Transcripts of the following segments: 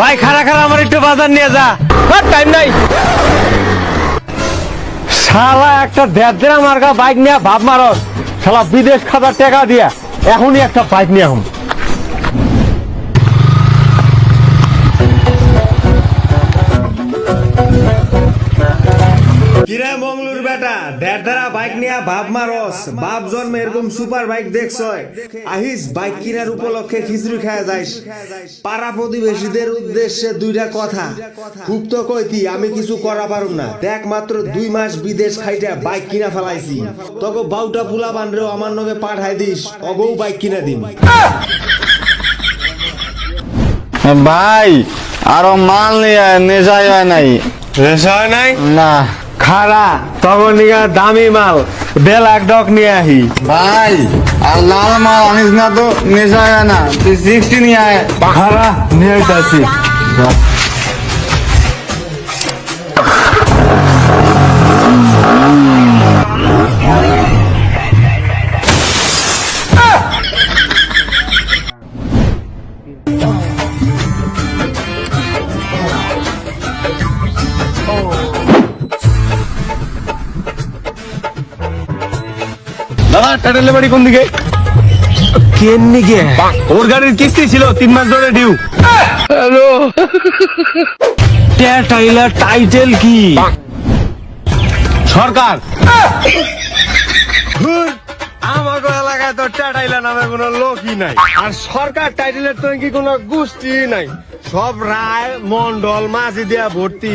ভাই খারা খারা আমার একটু বাজার নিয়ে যা। টাইম নাই। শালা একটা দেড় মার্কা বাইক নিয়ে ভাব মারস, শালা বিদেশ খাতার টাকা দিয়া এখনই একটা বাইক নিয়ে এখন। কিরে মংলুর বেটা দেড় বাইক নিয়ে ভাব মারস, বাপ জন্মে এরকম সুপার বাইক দেখছয়, আহিস বাইক কিনার উপলক্ষে খিচুড়ি খাওয়া যাইস। পাড়া প্রতিবেশীদের উদ্দেশ্যে দুইটা কথা, খুব তো কইতি আমি কিছু করা পারুম না, দেখ মাত্র 2 মাস বিদেশ খাইটা বাইক কিনা ফেলাইছি, তবে বাউটা পুলা বানরেও আমার নগে পাঠাই দিস, অগৌ বাইক কিনা দিন। ভাই আরো মাল নিয়ে নেশাই হয় নাই। নেশা হয় নাই না খারা, তখন দামি মাল বেলাক ডক নিয়ে আহি। ভাই আর লাল মাল আনিস না তো নেশা হয় না, তুই 60 নিয়ে আয়। খারা নিয়ে যাচ্ছি। দাদা টাটালে বাড়ি কোন দিকে? কেন গে ওর গাড়ির কিস্তি ছিল 3 মাস ধরে ডিউ। হ্যালো, টাইলার টাইটেল কি? সরকার। আমাকে এলাকায় তো টাইলার নামে কোনো লোকই নাই, আর সরকার টাইটেলের তো কি কোনো গোষ্ঠী নাই, সব রায় মন্ডল মাঝি দিয়া ভর্তি।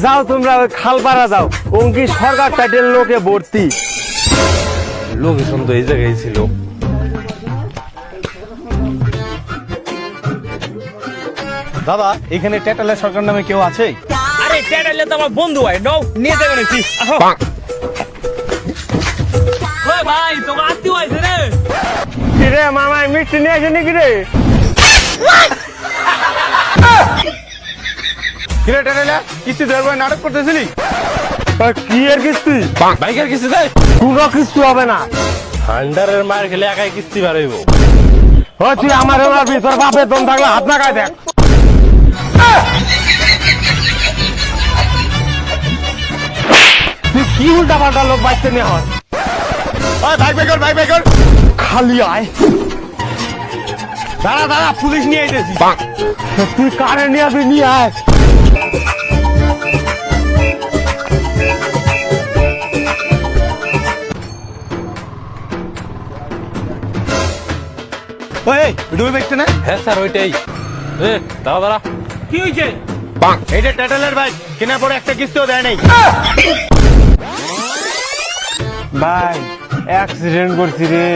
যাও তোমরা ওই খালপাড়া যাও, অঙ্কি সরকার টাইটেল লোকে ভর্তি। লোকেশন তো এই জায়গায় ছিল। দাদা এখানে টাটালে সরকার নামে কেউ আছে? আরে চ্যাটাইলে তো আমার বন্ধু হয়, নাও নিয়ে যাবেন একটু। আসো ওই ভাই তোমার আত্মীয় হয়েছে রে। কিরে মামা মিষ্টি নিয়ে আসেনি কিরে? কিরে টাটালে কিস্তি ধরবে নাটক করতেছিলি? কি এর কিস্তি? বাইকের কিস্তি দেয়? কোনো কিস্তি হবে না। হান্ডারের মার খেলে একাই কিস্তি বাড়াইব। তুই আমার মারবি, তোর বাপের দম থাকলে হাত না খায় দেখ। তুই কি উল্টা পাল্টা লোক বাঁচতে নিয়ে হয়? বাইক বেকর খালি আয়। দাঁড়া দাঁড়া, পুলিশ নিয়ে এসেছি। তুই কারে নিয়ে আসবি, নিয়ে আয়। ওই ডুবে দেখতে না? হ্যাঁ স্যার ওইটাই। এ দাঁড়া দাঁড়া, কি হয়েছে? এইটা টাটালের বাইক, কেনা পরে একটা কিস্তিও দেয় নাই। ভাই অ্যাক্সিডেন্ট করছি রে,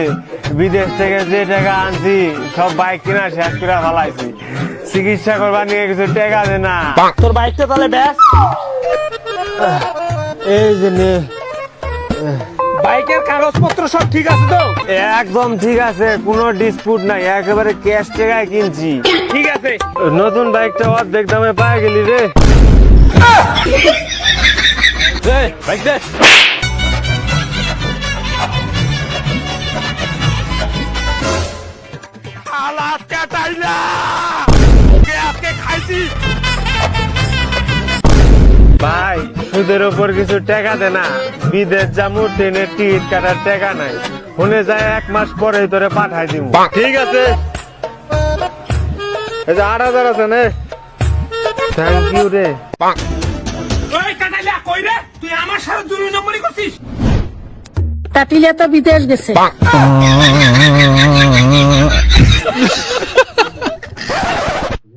বিদেশ থেকে যে টাকা আনছি সব বাইক কিনা শেষ করে ফেলাইছি, চিকিৎসা করবার নিয়ে কিছু টাকা দে না। তোর বাইকটা তাহলে ব্যাস। এই যে নে। বাইকের কাগজপত্র সব ঠিক আছে তো? একদম ঠিক আছে, কোনো ডিসপুট নাই, একেবারে ক্যাশ টাকায় কিনছি। ঠিক আছে। নতুন বাইকটা অর্ধেক দামে পাই গেলি রে। বাইক দে। ভাই সুদের উপর কিছু টাকা দে না, বিদেশ যাবো, ট্রেনের টিকিট কাটার টাকা নাই, ফোনে যায় 1 মাস পরে তোরে পাঠাই দিব। ঠিক আছে, এই যে 8,000 আছে নে। থ্যাংক ইউ রে। ওই কাটাইলা কই রে? তুই আমার সাথে 2 নম্বরই করছিস। টাটিলিয়া তো বিদেশ গেছে।